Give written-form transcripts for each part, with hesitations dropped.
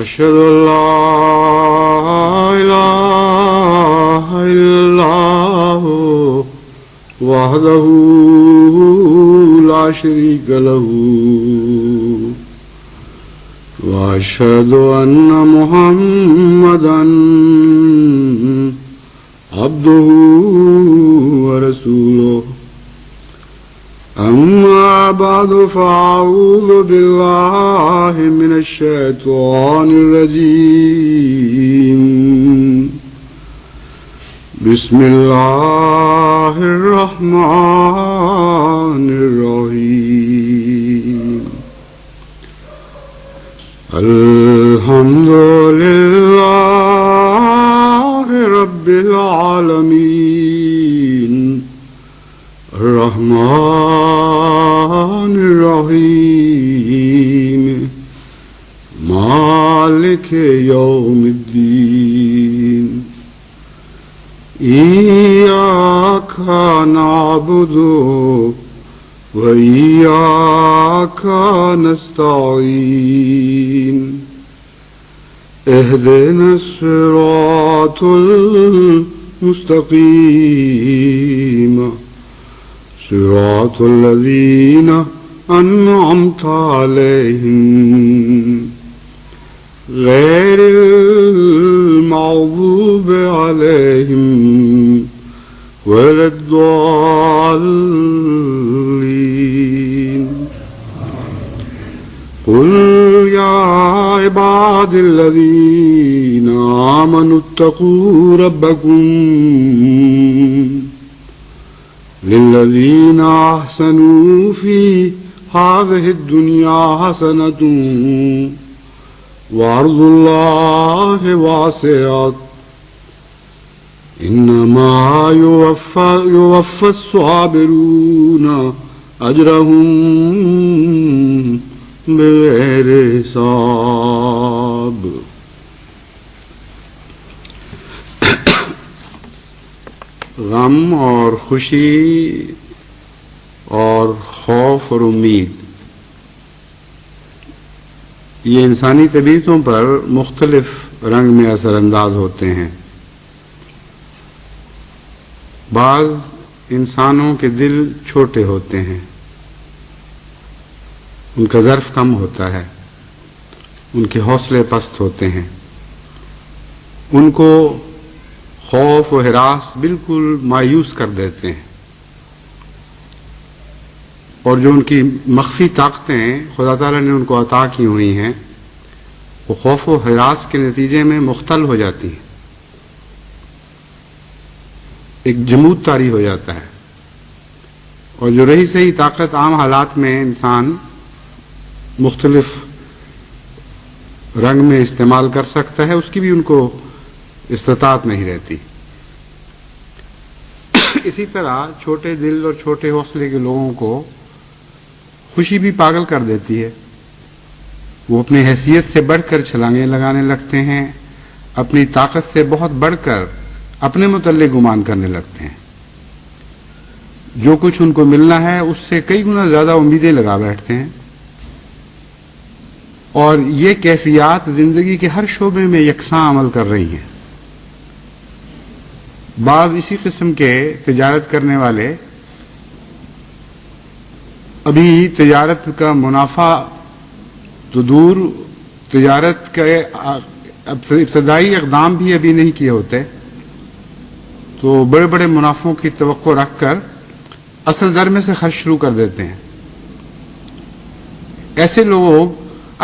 أشهد أن لا إله إلا الله وحده لا شريك له وأشهد أن محمدا عبده ورسوله أما بعد فأعوذ بالله من الشيطان الرجيم بسم الله الرحمن الرحيم الحمد لله رب العالمين الرحمن الرحيم مالك يوم الدين إياك نعبد وإياك نستعين اهدنا الصراط المستقيم صراط الذين أنعمت عليهم غير المغضوب عليهم ولا الضالين قل يا عباد الذين آمنوا اتقوا ربكم للذين أحسنوا في هذه الدنيا حسنة وأرض الله واسعة إنما يوفى الصابرون أجرهم بغير حساب غم اور خوشی اور خوف اور امید یہ انسانی طبیعتوں پر مختلف رنگ میں اثر انداز ہوتے ہیں۔ بعض انسانوں کے دل چھوٹے ہوتے ہیں، ان کا ظرف کم ہوتا ہے، ان کے حوصلے پست ہوتے ہیں، ان کو خوف و ہراس بالکل مایوس کر دیتے ہیں، اور جو ان کی مخفی طاقتیں خدا تعالیٰ نے ان کو عطا کی ہوئی ہیں وہ خوف و ہراس کے نتیجے میں مختل ہو جاتی ہیں، ایک جمود طاری ہو جاتا ہے، اور جو رہی سہی طاقت عام حالات میں انسان مختلف رنگ میں استعمال کر سکتا ہے اس کی بھی ان کو استطاعت نہیں رہتی۔ اسی طرح چھوٹے دل اور چھوٹے حوصلے کے لوگوں کو خوشی بھی پاگل کر دیتی ہے، وہ اپنی حیثیت سے بڑھ کر چھلانگیں لگانے لگتے ہیں، اپنی طاقت سے بہت بڑھ کر اپنے متعلق گمان کرنے لگتے ہیں، جو کچھ ان کو ملنا ہے اس سے کئی گنا زیادہ امیدیں لگا بیٹھتے ہیں، اور یہ کیفیات زندگی کے ہر شعبے میں یکساں عمل کر رہی ہیں۔ بعض اسی قسم کے تجارت کرنے والے ابھی تجارت کا منافع تو دور، تجارت کے ابتدائی اقدام بھی ابھی نہیں کیے ہوتے، تو بڑے بڑے منافعوں کی توقع رکھ کر اصل زر میں سے خرچ شروع کر دیتے ہیں۔ ایسے لوگ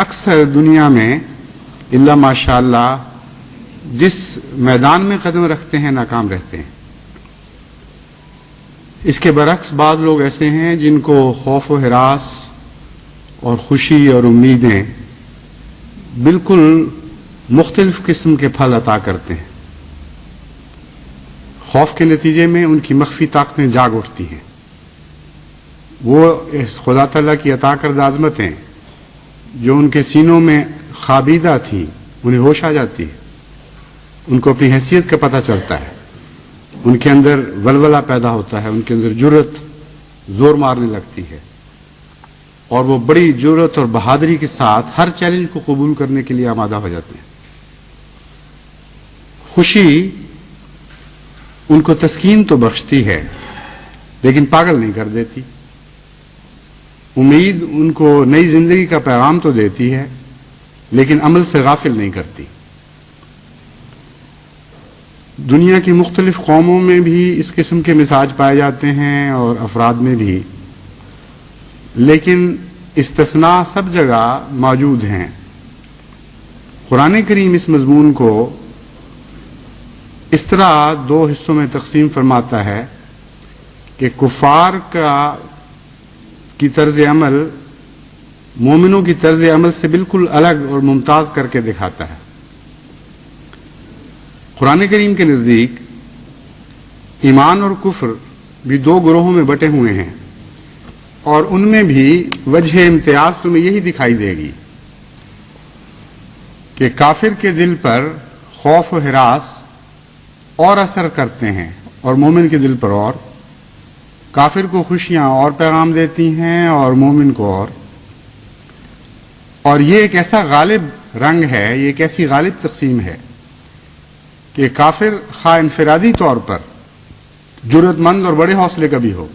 اکثر دنیا میں الا ماشاء اللہ جس میدان میں قدم رکھتے ہیں ناکام رہتے ہیں۔ اس کے برعکس بعض لوگ ایسے ہیں جن کو خوف و ہراس اور خوشی اور امیدیں بالکل مختلف قسم کے پھل عطا کرتے ہیں۔ خوف کے نتیجے میں ان کی مخفی طاقتیں جاگ اٹھتی ہیں، وہ اس خدا تعالیٰ کی عطا کردہ عظمتیں جو ان کے سینوں میں خابیدہ تھیں انہیں ہوش آ جاتی ہے، ان کو اپنی حیثیت کا پتہ چلتا ہے، ان کے اندر ولولہ پیدا ہوتا ہے، ان کے اندر جرأت زور مارنے لگتی ہے، اور وہ بڑی جرأت اور بہادری کے ساتھ ہر چیلنج کو قبول کرنے کے لیے آمادہ ہو جاتے ہیں۔ خوشی ان کو تسکین تو بخشتی ہے لیکن پاگل نہیں کر دیتی۔ امید ان کو نئی زندگی کا پیغام تو دیتی ہے لیکن عمل سے غافل نہیں کرتی۔ دنیا کی مختلف قوموں میں بھی اس قسم کے مزاج پائے جاتے ہیں اور افراد میں بھی، لیکن استثناء سب جگہ موجود ہیں۔ قرآن کریم اس مضمون کو اس طرح دو حصوں میں تقسیم فرماتا ہے کہ کفار کی طرز عمل مومنوں کی طرز عمل سے بالکل الگ اور ممتاز کر کے دکھاتا ہے۔ قرآن کریم کے نزدیک ایمان اور کفر بھی دو گروہوں میں بٹے ہوئے ہیں، اور ان میں بھی وجہ امتیاز تمہیں یہی دکھائی دے گی کہ کافر کے دل پر خوف و ہراس اور اثر کرتے ہیں اور مومن کے دل پر اور، کافر کو خوشیاں اور پیغام دیتی ہیں اور مومن کو اور یہ ایک ایسا غالب رنگ ہے، یہ ایک ایسی غالب تقسیم ہے کہ کافر خواہ انفرادی طور پر جرأت مند اور بڑے حوصلے کا بھی ہو،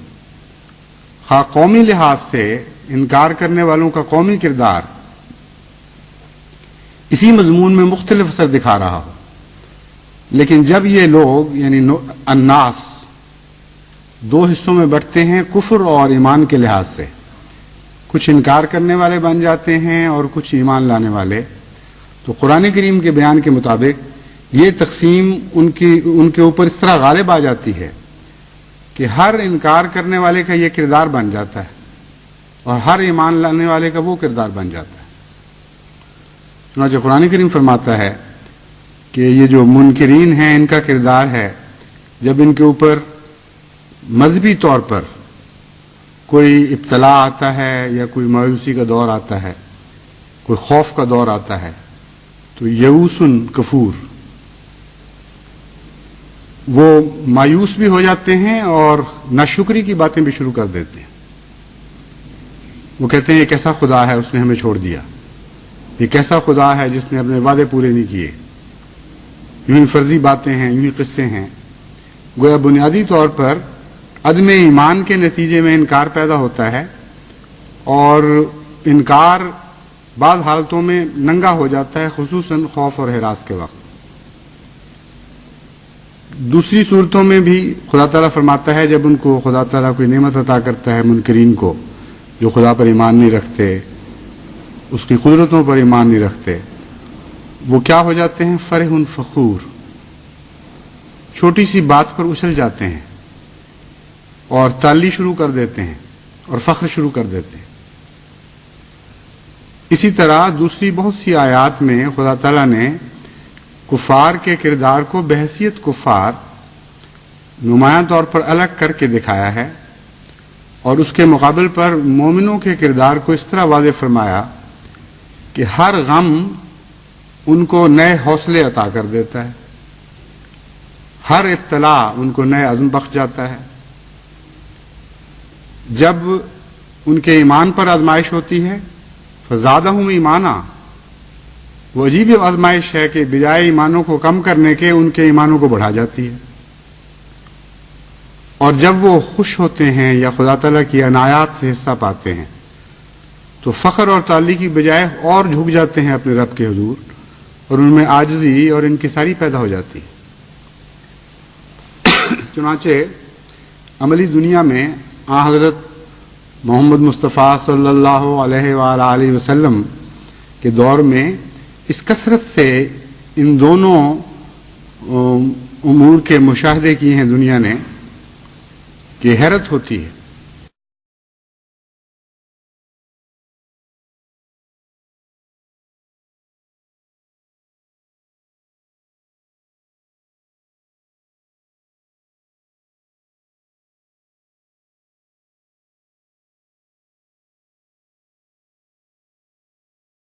خواہ قومی لحاظ سے انکار کرنے والوں کا قومی کردار اسی مضمون میں مختلف اثر دکھا رہا ہو، لیکن جب یہ لوگ یعنی الناس دو حصوں میں بٹتے ہیں کفر اور ایمان کے لحاظ سے، کچھ انکار کرنے والے بن جاتے ہیں اور کچھ ایمان لانے والے، تو قرآن کریم کے بیان کے مطابق یہ تقسیم ان کے اوپر اس طرح غالب آ جاتی ہے کہ ہر انکار کرنے والے کا یہ کردار بن جاتا ہے اور ہر ایمان لانے والے کا وہ کردار بن جاتا ہے۔ چنانچہ قرآن کریم فرماتا ہے کہ یہ جو منکرین ہیں ان کا کردار ہے جب ان کے اوپر مذہبی طور پر کوئی ابتلا آتا ہے یا کوئی مایوسی کا دور آتا ہے، کوئی خوف کا دور آتا ہے، تو یئوسن کفور، وہ مایوس بھی ہو جاتے ہیں اور ناشکری کی باتیں بھی شروع کر دیتے ہیں۔ وہ کہتے ہیں یہ کیسا خدا ہے اس نے ہمیں چھوڑ دیا، یہ کیسا خدا ہے جس نے اپنے وعدے پورے نہیں کیے، یوں ہی فرضی باتیں ہیں، یوں ہی قصے ہیں۔ گویا بنیادی طور پر عدم ایمان کے نتیجے میں انکار پیدا ہوتا ہے، اور انکار بعض حالتوں میں ننگا ہو جاتا ہے، خصوصاً خوف اور ہراس کے وقت۔ دوسری صورتوں میں بھی خدا تعالیٰ فرماتا ہے جب ان کو خدا تعالیٰ کوئی نعمت عطا کرتا ہے منکرین کو، جو خدا پر ایمان نہیں رکھتے، اس کی قدرتوں پر ایمان نہیں رکھتے، وہ کیا ہو جاتے ہیں؟ فرح فخور، چھوٹی سی بات پر اچھل جاتے ہیں اور تالی شروع کر دیتے ہیں اور فخر شروع کر دیتے ہیں۔ اسی طرح دوسری بہت سی آیات میں خدا تعالیٰ نے کفار کے کردار کو بحیثیت کفار نمایاں طور پر الگ کر کے دکھایا ہے، اور اس کے مقابل پر مومنوں کے کردار کو اس طرح واضح فرمایا کہ ہر غم ان کو نئے حوصلے عطا کر دیتا ہے، ہر ابتلا ان کو نئے عزم بخش جاتا ہے۔ جب ان کے ایمان پر آزمائش ہوتی ہے فزادہم ایمانا، وہ عجیب آزمائش ہے کہ بجائے ایمانوں کو کم کرنے کے ان کے ایمانوں کو بڑھا جاتی ہے، اور جب وہ خوش ہوتے ہیں یا خدا تعالیٰ کی عنایات سے حصہ پاتے ہیں تو فخر اور تعلی کی بجائے اور جھک جاتے ہیں اپنے رب کے حضور، اور ان میں عاجزی اور انکساری پیدا ہو جاتی ہے۔ چنانچہ عملی دنیا میں حضرت محمد مصطفیٰ صلی اللہ علیہ وآلہ وسلم کے دور میں اس کثرت سے ان دونوں امور کے مشاہدے کیے ہیں دنیا نے کہ حیرت ہوتی ہے۔